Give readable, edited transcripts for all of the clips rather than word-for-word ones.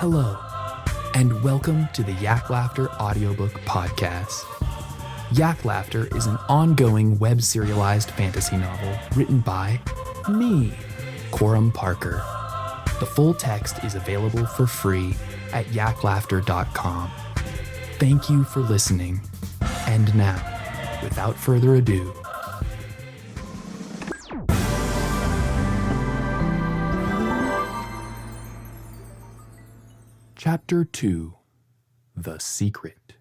Hello, and welcome to the Yak Laughter Audiobook podcast. Yak Laughter is an ongoing web serialized fantasy novel written by me, Coram Parker. The full text is available for free at yaklaughter.com. Thank you for listening, and now, without further ado, Chapter 2, The Secret.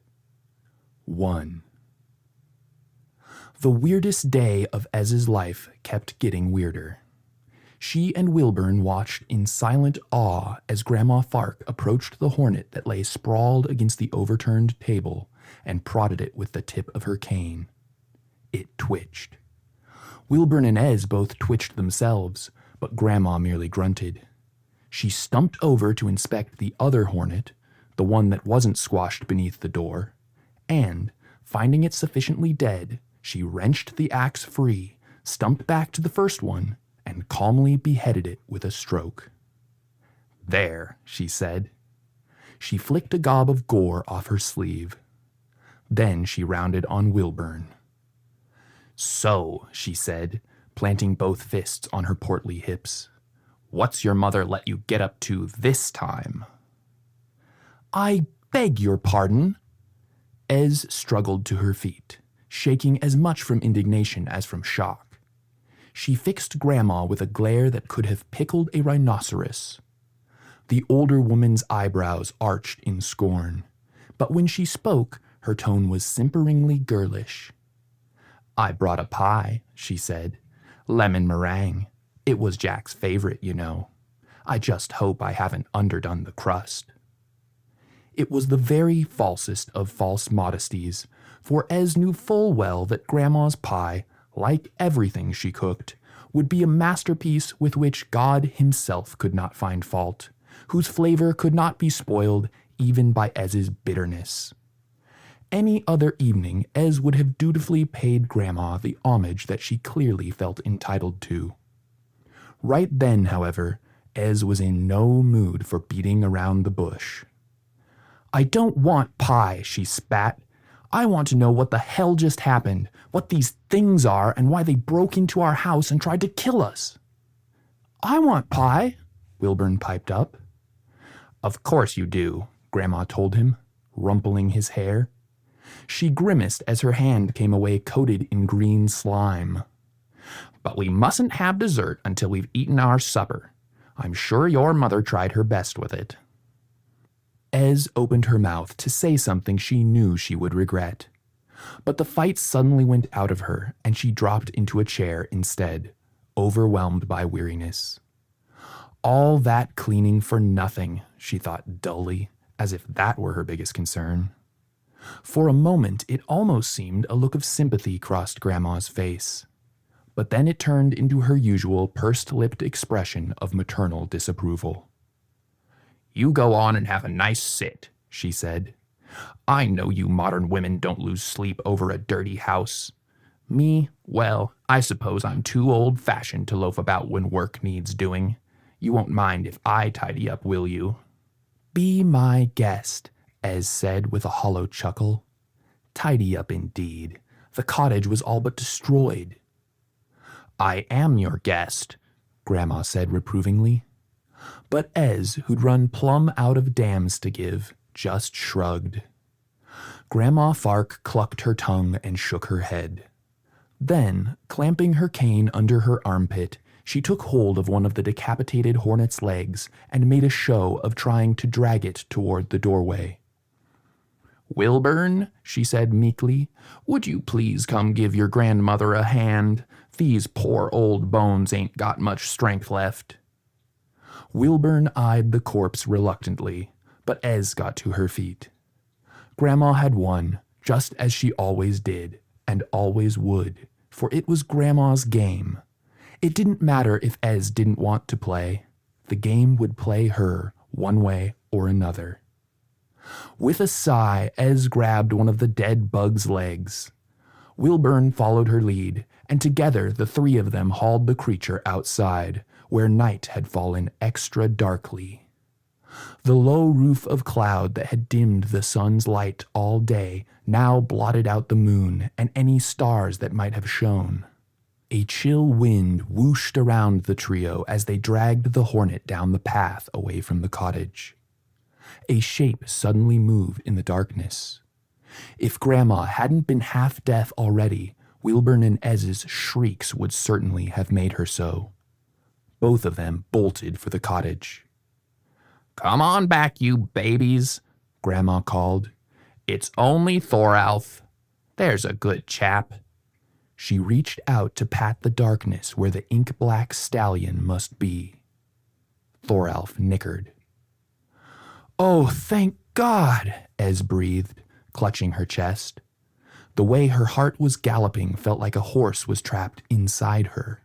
1. The weirdest day of Ez's life kept getting weirder. She and Wilburn watched in silent awe as Grandma Fark approached the hornet that lay sprawled against the overturned table and prodded it with the tip of her cane. It twitched. Wilburn and Ez both twitched themselves, but Grandma merely grunted. She stumped over to inspect the other hornet, the one that wasn't squashed beneath the door, and, finding it sufficiently dead, she wrenched the axe free, stumped back to the first one, and calmly beheaded it with a stroke. "There," she said. She flicked a gob of gore off her sleeve. Then she rounded on Wilburn. "So," she said, planting both fists on her portly hips, "what's your mother let you get up to this time?" "I beg your pardon." Ez struggled to her feet, shaking as much from indignation as from shock. She fixed Grandma with a glare that could have pickled a rhinoceros. The older woman's eyebrows arched in scorn, but when she spoke, her tone was simperingly girlish. "I brought a pie," she said. "Lemon meringue. It was Jack's favorite, you know. I just hope I haven't underdone the crust." It was the very falsest of false modesties, for Ez knew full well that Grandma's pie, like everything she cooked, would be a masterpiece with which God himself could not find fault, whose flavor could not be spoiled even by Ez's bitterness. Any other evening, Ez would have dutifully paid Grandma the homage that she clearly felt entitled to. Right then, however, Ez was in no mood for beating around the bush. "I don't want pie," she spat. "I want to know what the hell just happened, what these things are, and why they broke into our house and tried to kill us." "I want pie," Wilburn piped up. "Of course you do," Grandma told him, rumpling his hair. She grimaced as her hand came away coated in green slime. "But we mustn't have dessert until we've eaten our supper. I'm sure your mother tried her best with it." Ez opened her mouth to say something she knew she would regret. But the fight suddenly went out of her, and she dropped into a chair instead, overwhelmed by weariness. All that cleaning for nothing, she thought dully, as if that were her biggest concern. For a moment, it almost seemed a look of sympathy crossed Grandma's face. But then it turned into her usual pursed-lipped expression of maternal disapproval. "You go on and have a nice sit," she said. "I know you modern women don't lose sleep over a dirty house. Me, well, I suppose I'm too old-fashioned to loaf about when work needs doing. You won't mind if I tidy up, will you?" "Be my guest," Ez said with a hollow chuckle. Tidy up indeed. The cottage was all but destroyed. "I am your guest," Grandma said reprovingly. But Ez, who'd run plumb out of dams to give, just shrugged. Grandma Fark clucked her tongue and shook her head. Then, clamping her cane under her armpit, she took hold of one of the decapitated hornet's legs and made a show of trying to drag it toward the doorway. "Wilburn," she said meekly, "would you please come give your grandmother a hand? These poor old bones ain't got much strength left." Wilburn eyed the corpse reluctantly, but Ez got to her feet. Grandma had won, just as she always did, and always would, for it was Grandma's game. It didn't matter if Ez didn't want to play. The game would play her, one way or another. With a sigh, Ez grabbed one of the dead bug's legs. Wilburn followed her lead, and together the three of them hauled the creature outside, where night had fallen extra darkly. The low roof of cloud that had dimmed the sun's light all day now blotted out the moon and any stars that might have shone. A chill wind whooshed around the trio as they dragged the hornet down the path away from the cottage. A shape suddenly moved in the darkness. If Grandma hadn't been half deaf already, Wilburn and Ez's shrieks would certainly have made her so. Both of them bolted for the cottage. "Come on back, you babies," Grandma called. "It's only Thoralf. There's a good chap." She reached out to pat the darkness where the ink-black stallion must be. Thoralf nickered. "Oh, thank God," Ez breathed, clutching her chest. The way her heart was galloping felt like a horse was trapped inside her.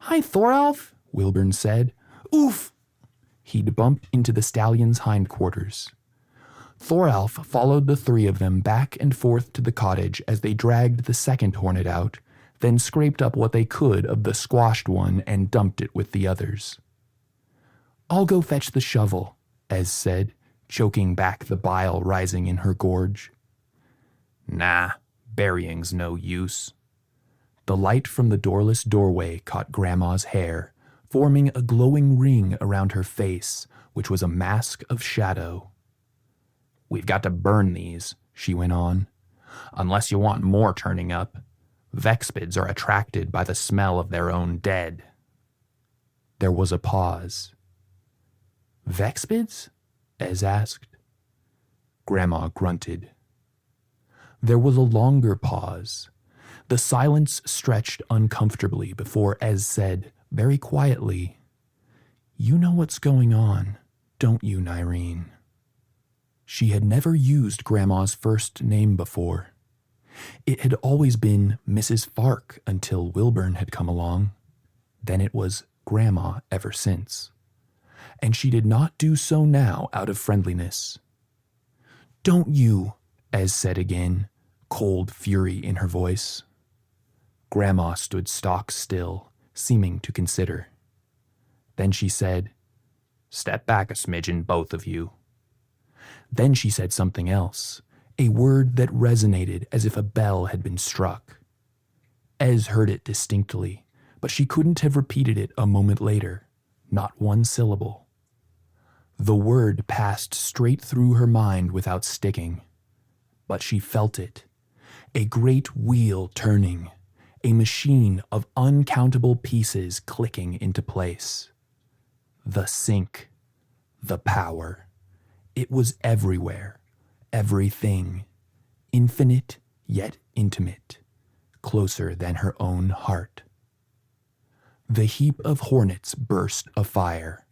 "Hi, Thoralf," Wilburn said. "Oof!" He'd bumped into the stallion's hindquarters. Thoralf followed the three of them back and forth to the cottage as they dragged the second hornet out, then scraped up what they could of the squashed one and dumped it with the others. "I'll go fetch the shovel," Ez said, choking back the bile rising in her gorge. "Nah, burying's no use." The light from the doorless doorway caught Grandma's hair, forming a glowing ring around her face, which was a mask of shadow. "We've got to burn these," she went on, "unless you want more turning up. Vexpids are attracted by the smell of their own dead." There was a pause. "Vexpids?" Ez asked. Grandma grunted. There was a longer pause. The silence stretched uncomfortably before Ez said, very quietly, "You know what's going on, don't you, Nyreen?" She had never used Grandma's first name before. It had always been Mrs. Fark until Wilburn had come along. Then it was Grandma ever since. And she did not do so now out of friendliness. "Don't you," Ez said again, cold fury in her voice. Grandma stood stock still, seeming to consider. Then she said, "Step back a smidgen, both of you." Then she said something else, a word that resonated as if a bell had been struck. Ez heard it distinctly, but she couldn't have repeated it a moment later, not one syllable. The word passed straight through her mind without sticking, but she felt it, a great wheel turning, a machine of uncountable pieces clicking into place. The sink, the power. It was everywhere, everything, infinite yet intimate, closer than her own heart. The heap of hornets burst afire.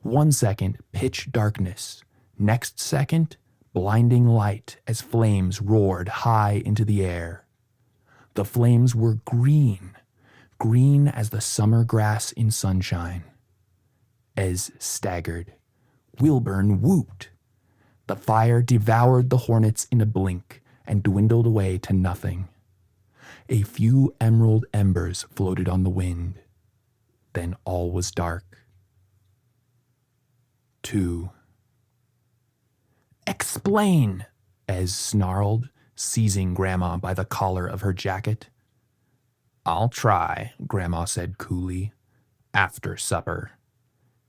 1 second, pitch darkness. Next second, blinding light as flames roared high into the air. The flames were green, green as the summer grass in sunshine. Ez staggered. Wilburn whooped. The fire devoured the hornets in a blink and dwindled away to nothing. A few emerald embers floated on the wind. Then all was dark. 2. "Explain," Ez snarled, seizing Grandma by the collar of her jacket. "I'll try," Grandma said coolly. "After supper."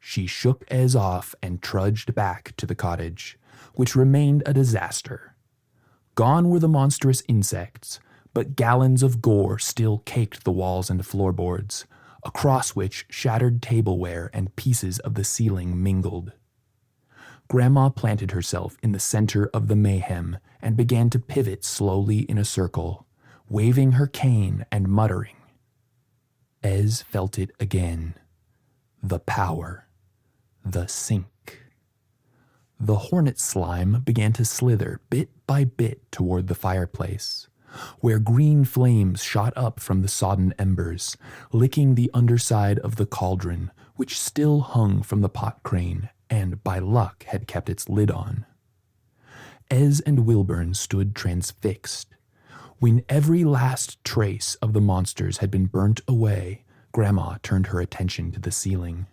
She shook Ez off and trudged back to the cottage, which remained a disaster. Gone were the monstrous insects, but gallons of gore still caked the walls and floorboards, across which shattered tableware and pieces of the ceiling mingled. Grandma planted herself in the center of the mayhem and began to pivot slowly in a circle, waving her cane and muttering. Ez felt it again. The power. The sink. The hornet slime began to slither bit by bit toward the fireplace, where green flames shot up from the sodden embers, licking the underside of the cauldron, which still hung from the pot crane and, by luck, had kept its lid on. Ez and Wilburn stood transfixed. When every last trace of the monsters had been burnt away, Grandma turned her attention to the ceiling.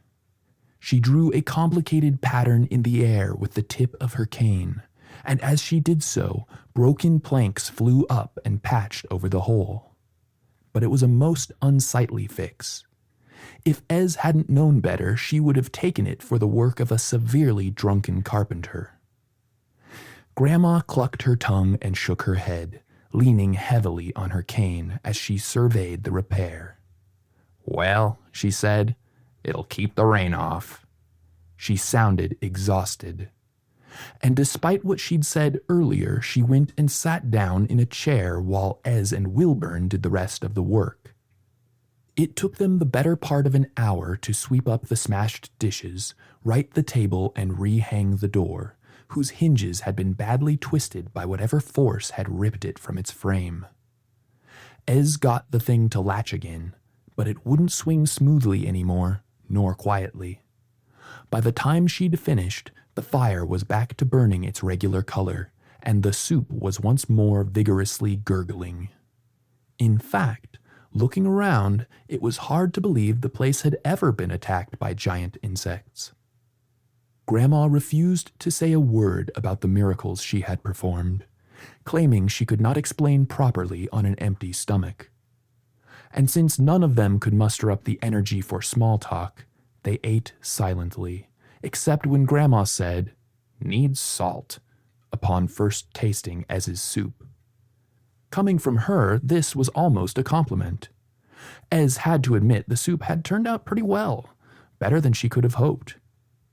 She drew a complicated pattern in the air with the tip of her cane, and as she did so, broken planks flew up and patched over the hole. But it was a most unsightly fix. If Ez hadn't known better, she would have taken it for the work of a severely drunken carpenter. Grandma clucked her tongue and shook her head, leaning heavily on her cane as she surveyed the repair. "Well," she said, "it'll keep the rain off." She sounded exhausted. And despite what she'd said earlier, she went and sat down in a chair while Ez and Wilburn did the rest of the work. It took them the better part of an hour to sweep up the smashed dishes, right the table, and rehang the door, whose hinges had been badly twisted by whatever force had ripped it from its frame. Ez got the thing to latch again, but it wouldn't swing smoothly anymore, nor quietly. By the time she'd finished, the fire was back to burning its regular color, and the soup was once more vigorously gurgling. In fact, looking around, it was hard to believe the place had ever been attacked by giant insects. Grandma refused to say a word about the miracles she had performed, claiming she could not explain properly on an empty stomach. And since none of them could muster up the energy for small talk, they ate silently, except when Grandma said, "Needs salt," upon first tasting Ez's soup. Coming from her, this was almost a compliment. Ez had to admit the soup had turned out pretty well, better than she could have hoped.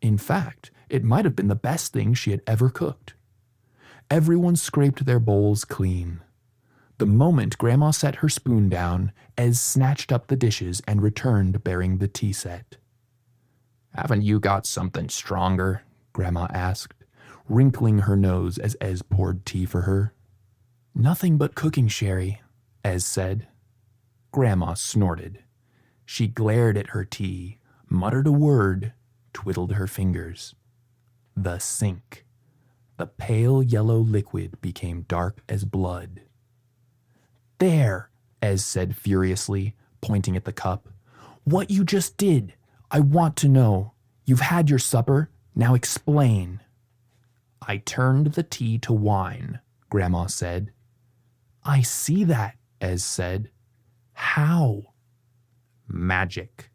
In fact, it might have been the best thing she had ever cooked. Everyone scraped their bowls clean. The moment Grandma set her spoon down, Ez snatched up the dishes and returned bearing the tea set. "Haven't you got something stronger?" Grandma asked, wrinkling her nose as Ez poured tea for her. "Nothing but cooking sherry," Ez said. Grandma snorted. She glared at her tea, muttered a word, twiddled her fingers. The sink. The pale yellow liquid became dark as blood. "There," Ez said furiously, pointing at the cup. "What you just did. I want to know. You've had your supper. Now explain." "I turned the tea to wine," Grandma said. "I see that," Ez said. "How?" "Magic."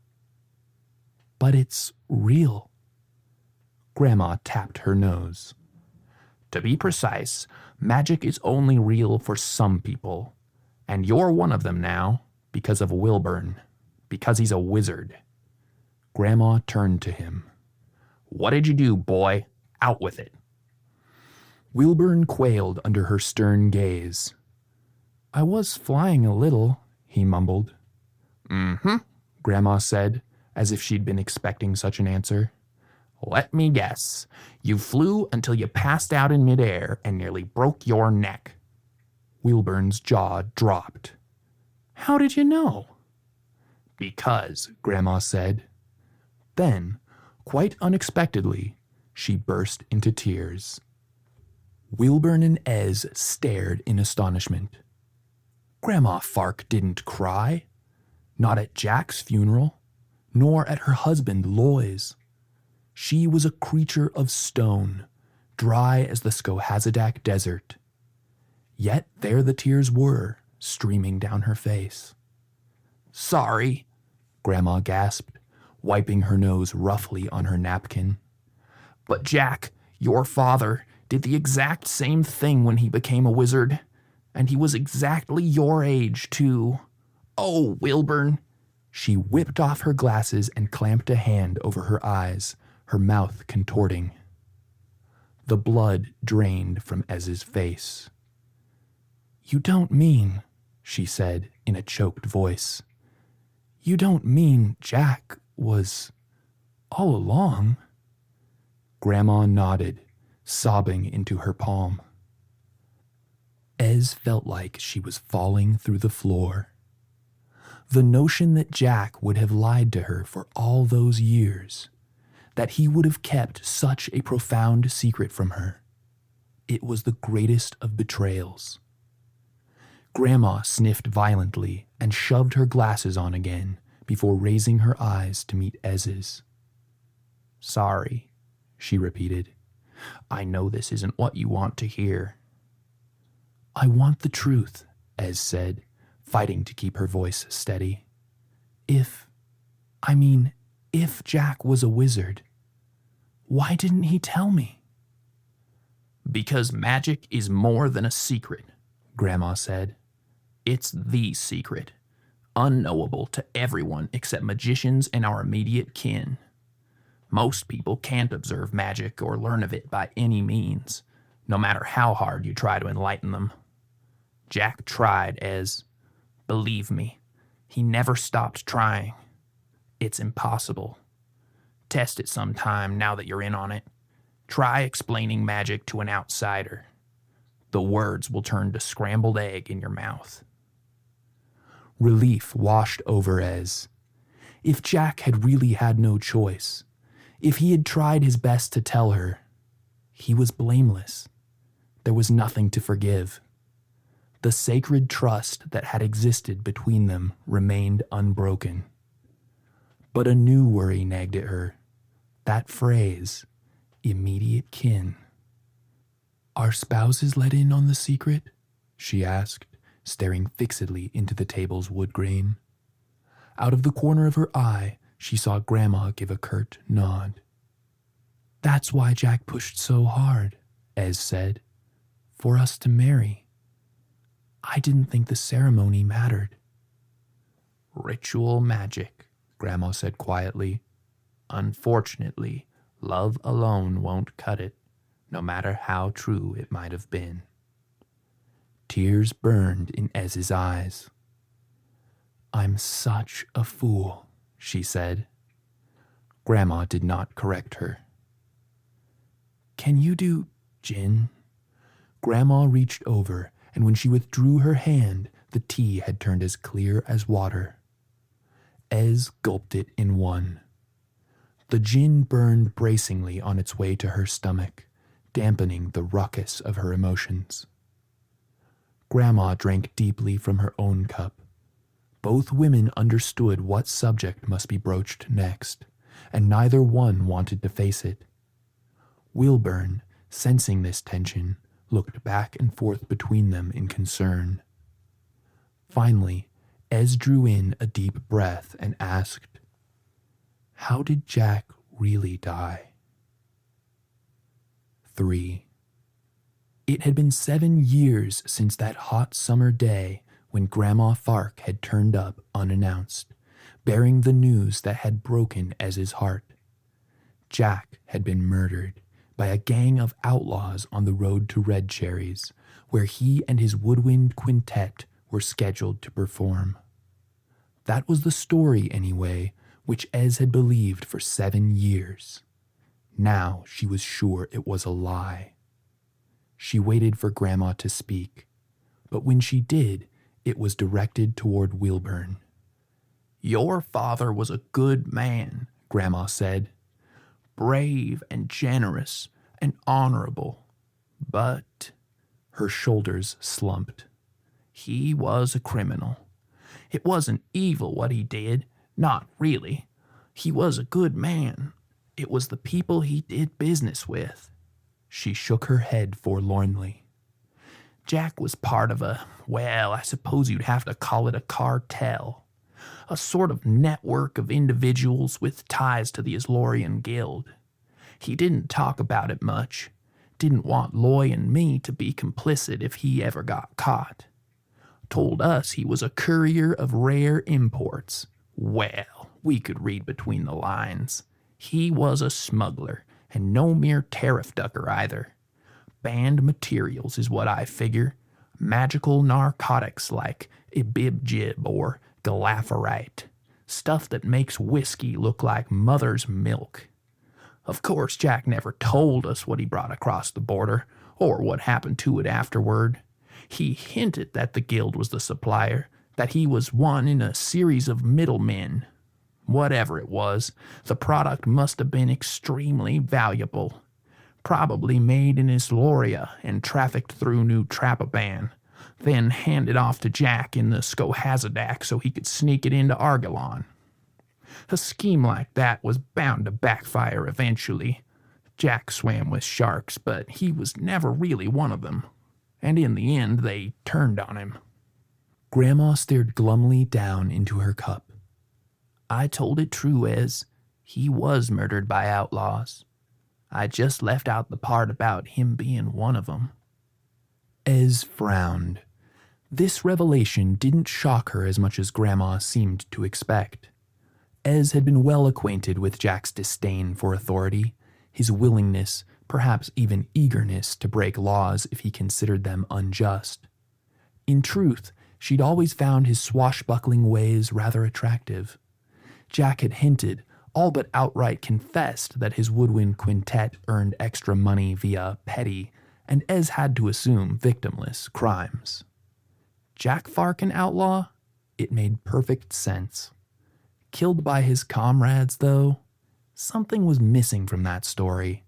"But it's real." Grandma tapped her nose. "To be precise, magic is only real for some people. And you're one of them now, because of Wilburn, because he's a wizard." Grandma turned to him. "What did you do, boy? Out with it." Wilburn quailed under her stern gaze. "I was flying a little," he mumbled. "Mm-hmm," Grandma said, as if she'd been expecting such an answer. "Let me guess. You flew until you passed out in midair and nearly broke your neck." Wilburn's jaw dropped. "How did you know?" "Because," Grandma said. Then, quite unexpectedly, she burst into tears. Wilburn and Ez stared in astonishment. Grandma Fark didn't cry. Not at Jack's funeral, nor at her husband Loy's. She was a creature of stone, dry as the Skohazadak Desert. Yet there the tears were, streaming down her face. "Sorry," Grandma gasped, wiping her nose roughly on her napkin. "But Jack, your father, did the exact same thing when he became a wizard. And he was exactly your age, too. Oh, Wilburn!" She whipped off her glasses and clamped a hand over her eyes, her mouth contorting. The blood drained from Ez's face. "You don't mean," she said in a choked voice. "You don't mean Jack was all along?" Grandma nodded, sobbing into her palm. Ez felt like she was falling through the floor. The notion that Jack would have lied to her for all those years, that he would have kept such a profound secret from her, it was the greatest of betrayals. Grandma sniffed violently and shoved her glasses on again before raising her eyes to meet Ez's. Sorry, she repeated. I know this isn't what you want to hear. I want the truth, Ez said, fighting to keep her voice steady. If Jack was a wizard, why didn't he tell me? Because magic is more than a secret, Grandma said. It's the secret, unknowable to everyone except magicians and our immediate kin. Most people can't observe magic or learn of it by any means, no matter how hard you try to enlighten them. Jack tried, Ez. Believe me, he never stopped trying. It's impossible. Test it sometime now that you're in on it. Try explaining magic to an outsider. The words will turn to scrambled egg in your mouth. Relief washed over Ez. If Jack had really had no choice, if he had tried his best to tell her, he was blameless. There was nothing to forgive. The sacred trust that had existed between them remained unbroken. But a new worry nagged at her. That phrase, immediate kin. Are spouses let in on the secret? She asked, staring fixedly into the table's wood grain. Out of the corner of her eye, she saw Grandma give a curt nod. That's why Jack pushed so hard, Ez said, for us to marry. I didn't think the ceremony mattered. Ritual magic, Grandma said quietly. Unfortunately, love alone won't cut it, no matter how true it might have been. Tears burned in Ez's eyes. I'm such a fool, she said. Grandma did not correct her. Can you do gin? Grandma reached over, and when she withdrew her hand, the tea had turned as clear as water. Ez gulped it in one. The gin burned bracingly on its way to her stomach, dampening the ruckus of her emotions. Grandma drank deeply from her own cup. Both women understood what subject must be broached next, and neither one wanted to face it. Wilburn, sensing this tension, looked back and forth between them in concern. Finally, Ez drew in a deep breath and asked, How did Jack really die? 3. It had been 7 years since that hot summer day when Grandma Fark had turned up unannounced, bearing the news that had broken Ez's heart. Jack had been murdered by a gang of outlaws on the road to Red Cherries, where he and his woodwind quintet were scheduled to perform. That was the story, anyway, which Ez had believed for 7 years. Now she was sure it was a lie. She waited for Grandma to speak, but when she did, it was directed toward Wilburn. Your father was a good man, Grandma said. Brave and generous and honorable. But her shoulders slumped. He was a criminal. It wasn't evil what he did, not really. He was a good man. It was the people he did business with. She shook her head forlornly. Jack was part of I suppose you'd have to call it a cartel. A sort of network of individuals with ties to the Islorian Guild. He didn't talk about it much. Didn't want Loy and me to be complicit if he ever got caught. Told us he was a courier of rare imports. Well, we could read between the lines. He was a smuggler, and no mere tariff ducker either. Banned materials is what I figure. Magical narcotics like ibib-jib or galafferite. Stuff that makes whiskey look like mother's milk. Of course, Jack never told us what he brought across the border, or what happened to it afterward. He hinted that the guild was the supplier, that he was one in a series of middlemen. Whatever it was, the product must have been extremely valuable. Probably made in Isloria and trafficked through New Trapaban, then handed off to Jack in the Skohazadak so he could sneak it into Argolon. A scheme like that was bound to backfire eventually. Jack swam with sharks, but he was never really one of them. And in the end, they turned on him. Grandma stared glumly down into her cup. I told it true, Ez. He was murdered by outlaws. I just left out the part about him being one of them. Ez frowned. This revelation didn't shock her as much as Grandma seemed to expect. Ez had been well acquainted with Jack's disdain for authority, his willingness, perhaps even eagerness, to break laws if he considered them unjust. In truth, she'd always found his swashbuckling ways rather attractive. Jack had hinted, all but outright confessed, that his woodwind quintet earned extra money via petty, and Ez had to assume victimless, crimes. Jack Fark an outlaw? It made perfect sense. Killed by his comrades, though? Something was missing from that story.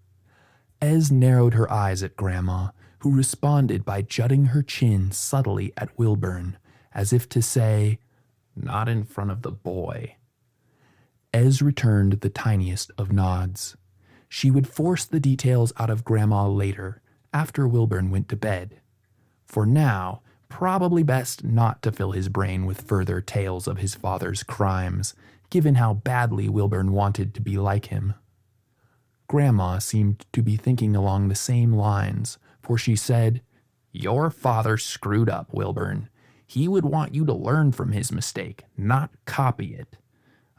Ez narrowed her eyes at Grandma, who responded by jutting her chin subtly at Wilburn, as if to say, "Not in front of the boy." Ez returned the tiniest of nods. She would force the details out of Grandma later, after Wilburn went to bed. For now, probably best not to fill his brain with further tales of his father's crimes, given how badly Wilburn wanted to be like him. Grandma seemed to be thinking along the same lines, for she said, "Your father screwed up, Wilburn. He would want you to learn from his mistake, not copy it.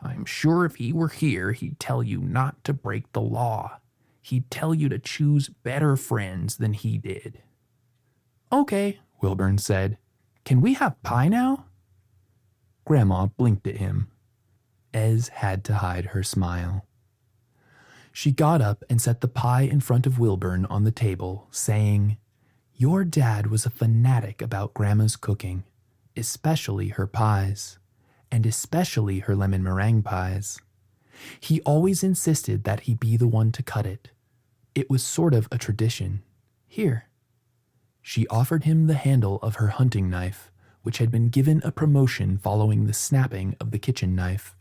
I'm sure if he were here, he'd tell you not to break the law. He'd tell you to choose better friends than he did." "Okay," Wilburn said. "Can we have pie now?" Grandma blinked at him. Ez had to hide her smile. She got up and set the pie in front of Wilburn on the table, saying, "Your dad was a fanatic about Grandma's cooking, especially her pies, and especially her lemon meringue pies. He always insisted that he be the one to cut it. It was sort of a tradition. Here." She offered him the handle of her hunting knife, which had been given a promotion following the snapping of the kitchen knife.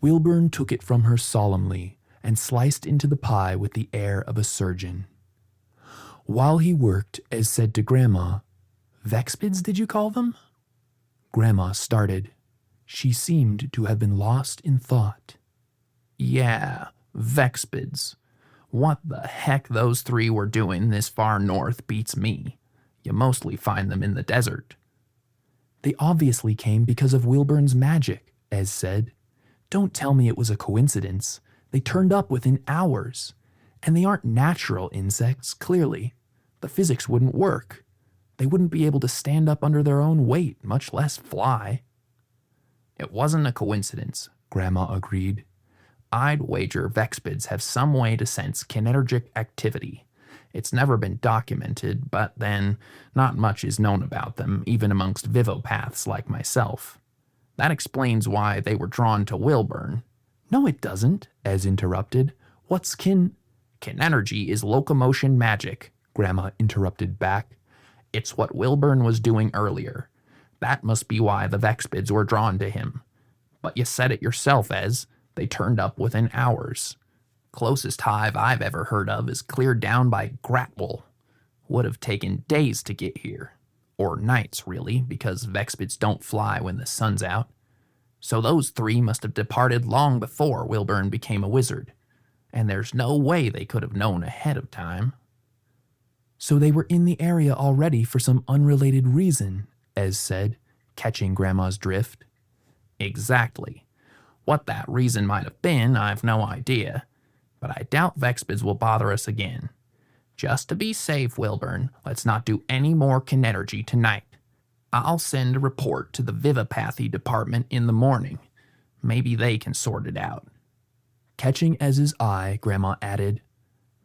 Wilburn took it from her solemnly and sliced into the pie with the air of a surgeon. While he worked, Ez said to Grandma, "Vexpids, did you call them?" Grandma started. She seemed to have been lost in thought. "Yeah, Vexpids. What the heck those three were doing this far north beats me. You mostly find them in the desert." "They obviously came because of Wilburn's magic," Ez said. "Don't tell me it was a coincidence. They turned up within hours. And they aren't natural insects, clearly. The physics wouldn't work. They wouldn't be able to stand up under their own weight, much less fly." "It wasn't a coincidence," Grandma agreed. "I'd wager Vexpids have some way to sense kinenergic activity. It's never been documented, but then not much is known about them, even amongst vivopaths like myself. That explains why they were drawn to Wilburn." "No, it doesn't," Ez interrupted. "What's Kinenergy is locomotion magic," Grandma interrupted back. "It's what Wilburn was doing earlier. That must be why the Vexpids were drawn to him. But you said it yourself, Ez. They turned up within hours. Closest hive I've ever heard of is cleared down by Gratwell. Would have taken days to get here. Or nights, really, because Vexpids don't fly when the sun's out. So those three must have departed long before Wilburn became a wizard. And there's no way they could have known ahead of time." "So they were in the area already for some unrelated reason," Ez said, catching Grandma's drift. "Exactly. What that reason might have been, I've no idea. But I doubt Vexpids will bother us again. Just to be safe, Wilburn, let's not do any more kinenergy tonight. I'll send a report to the Vivipathy department in the morning. Maybe they can sort it out." Catching Ez's eye, Grandma added,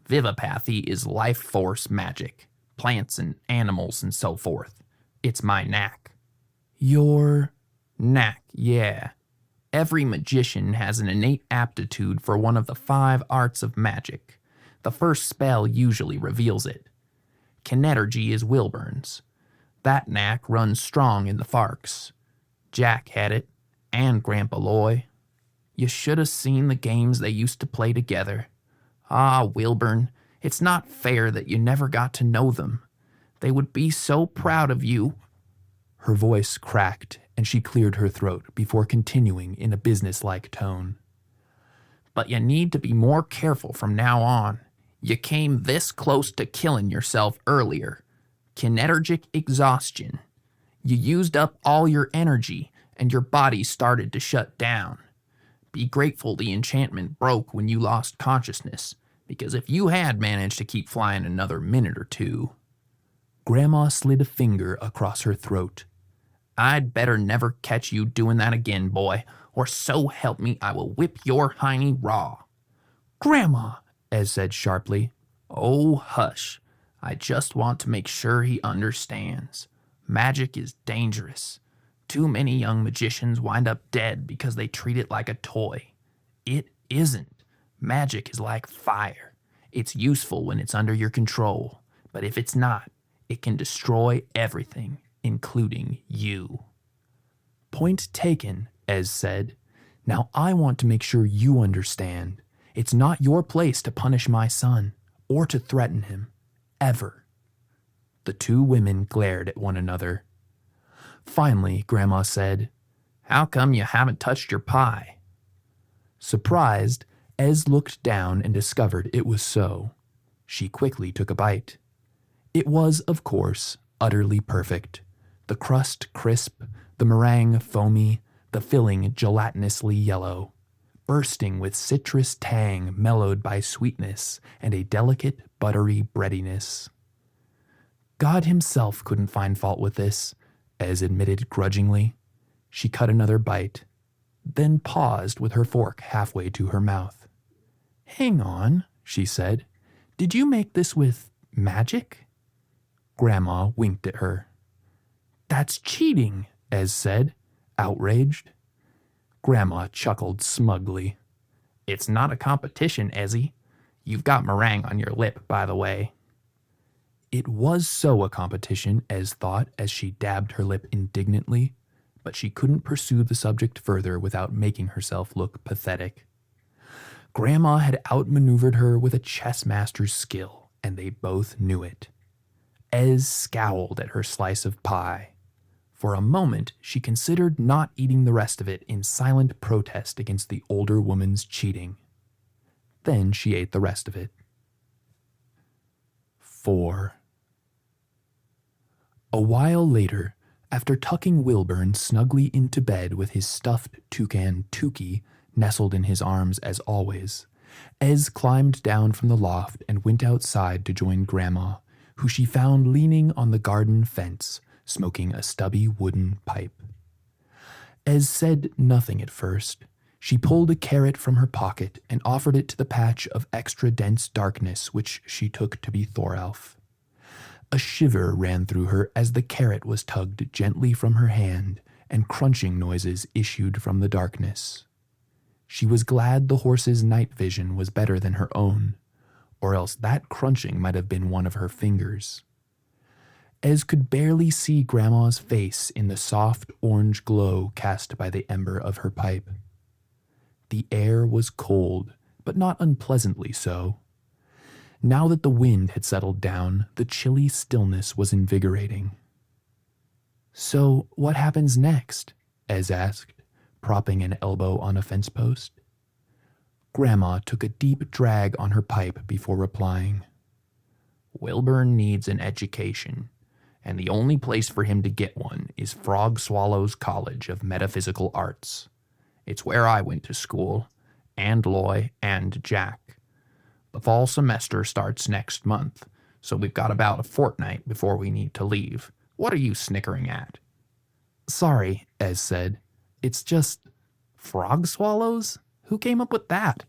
"Vivipathy is life force magic. Plants and animals and so forth. It's my knack." "Your knack, yeah. Every magician has an innate aptitude for one of the 5 arts of magic. The first spell usually reveals it. Kinenergy is Wilburn's. That knack runs strong in the Farks. Jack had it, and Grandpa Loy." You should have seen the games they used to play together. Ah, Wilburn, it's not fair that you never got to know them. They would be so proud of you." Her voice cracked, and she cleared her throat before continuing in a businesslike tone. "But you need to be more careful from now on. You came this close to killing yourself earlier. Kinenergic exhaustion. You used up all your energy, and your body started to shut down. Be grateful the enchantment broke when you lost consciousness, because if you had managed to keep flying another minute or two..." Grandma slid a finger across her throat. "I'd better never catch you doing that again, boy, or so help me I will whip your hiney raw." "Grandma," Ez said sharply. "Oh, hush. I just want to make sure he understands. Magic is dangerous. Too many young magicians wind up dead because they treat it like a toy. It isn't. Magic is like fire. It's useful when it's under your control, but if it's not, it can destroy everything, including you." "Point taken," Ez said. "Now I want to make sure you understand. It's not your place to punish my son, or to threaten him. Ever." The two women glared at one another. Finally, Grandma said, "How come you haven't touched your pie?" Surprised, Ez looked down and discovered it was so. She quickly took a bite. It was, of course, utterly perfect. The crust crisp, the meringue foamy, the filling gelatinously yellow, bursting with citrus tang mellowed by sweetness and a delicate, buttery breadiness. God himself couldn't find fault with this, Ez admitted grudgingly. She cut another bite, then paused with her fork halfway to her mouth. "Hang on," she said. "Did you make this with magic?" Grandma winked at her. "That's cheating," Ez said, outraged. Grandma chuckled smugly. "It's not a competition, Ezzy. You've got meringue on your lip, by the way." It was so a competition, Ez thought as she dabbed her lip indignantly, but she couldn't pursue the subject further without making herself look pathetic. Grandma had outmaneuvered her with a chess master's skill, and they both knew it. Ez scowled at her slice of pie. For a moment, she considered not eating the rest of it in silent protest against the older woman's cheating. Then she ate the rest of it. 4. A while later, after tucking Wilburn snugly into bed with his stuffed toucan Tukey nestled in his arms as always, Ez climbed down from the loft and went outside to join Grandma, who she found leaning on the garden fence, smoking a stubby wooden pipe. Ez said nothing at first. She pulled a carrot from her pocket and offered it to the patch of extra dense darkness which she took to be Thoralf. A shiver ran through her as the carrot was tugged gently from her hand and crunching noises issued from the darkness. She was glad the horse's night vision was better than her own, or else that crunching might have been one of her fingers. Ez could barely see Grandma's face in the soft orange glow cast by the ember of her pipe. The air was cold, but not unpleasantly so. Now that the wind had settled down, the chilly stillness was invigorating. "So, what happens next?" Ez asked, propping an elbow on a fence post. Grandma took a deep drag on her pipe before replying. "Wilburn needs an education, and the only place for him to get one is Frog Swallow's College of Metaphysical Arts. It's where I went to school, and Loy, and Jack. The fall semester starts next month, so we've got about a fortnight before we need to leave. What are you snickering at?" "Sorry," Ez said. "It's just... frog swallows? Who came up with that?"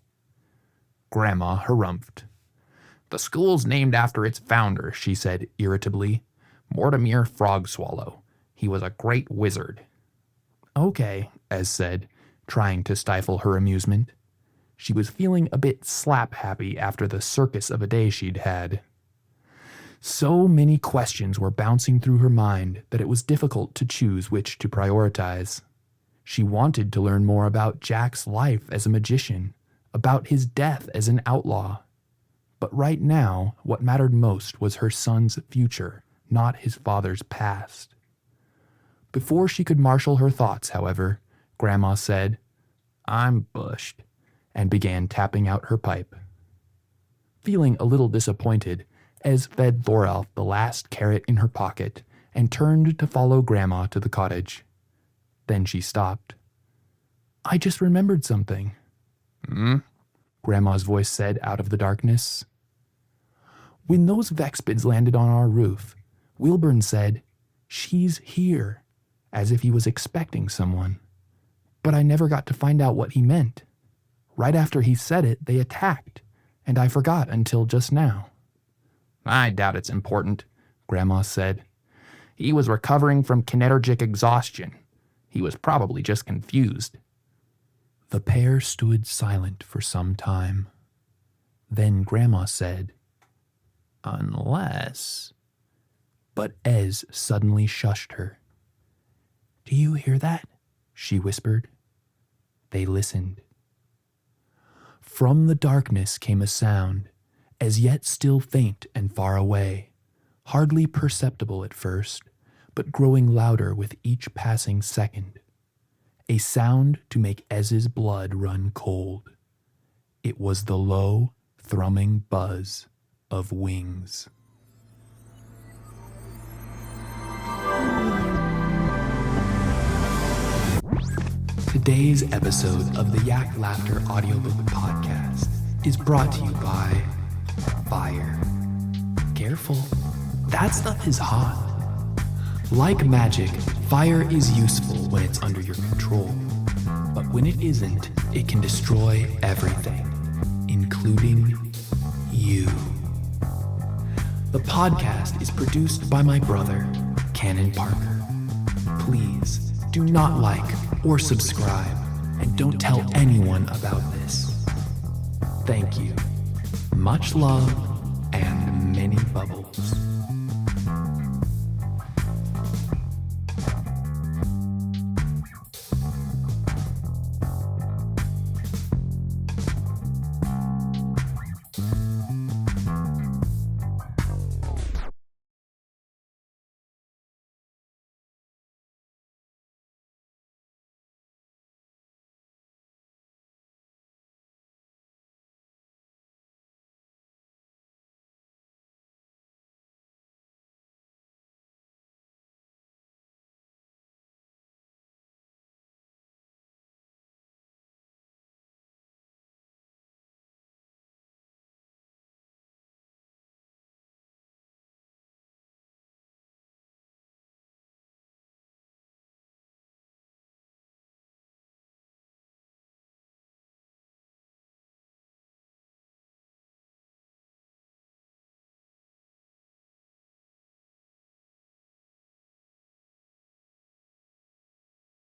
Grandma harumphed. "The school's named after its founder," she said irritably. "Mortimer Frog Swallow. He was a great wizard." "Okay," Ez said, trying to stifle her amusement. She was feeling a bit slap-happy after the circus of a day she'd had. So many questions were bouncing through her mind that it was difficult to choose which to prioritize. She wanted to learn more about Jack's life as a magician, about his death as an outlaw. But right now, what mattered most was her son's future, not his father's past. Before she could marshal her thoughts, however, Grandma said, "I'm bushed," and began tapping out her pipe. Feeling a little disappointed, Ez fed Thoralf the last carrot in her pocket and turned to follow Grandma to the cottage. Then she stopped. "I just remembered something." "Hmm?" Grandma's voice said out of the darkness. "When those Vexpids landed on our roof, Wilburn said, 'She's here,' as if he was expecting someone. But I never got to find out what he meant. Right after he said it, they attacked, and I forgot until just now." "I doubt it's important," Grandma said. "He was recovering from kinetergic exhaustion. He was probably just confused." The pair stood silent for some time. Then Grandma said, "Unless..." But Ez suddenly shushed her. "Do you hear that?" she whispered. They listened. From the darkness came a sound, as yet still faint and far away, hardly perceptible at first, but growing louder with each passing second. A sound to make Ez's blood run cold. It was the low, thrumming buzz of wings. Today's episode of the Yak Laughter Audiobook podcast is brought to you by fire. Careful, that stuff is hot. Like magic, fire is useful when it's under your control. But when it isn't, it can destroy everything, including you. The podcast is produced by my brother, Canon Parker. Please do not like or subscribe, and don't tell anyone about this. Thank you. Much love and many bubbles.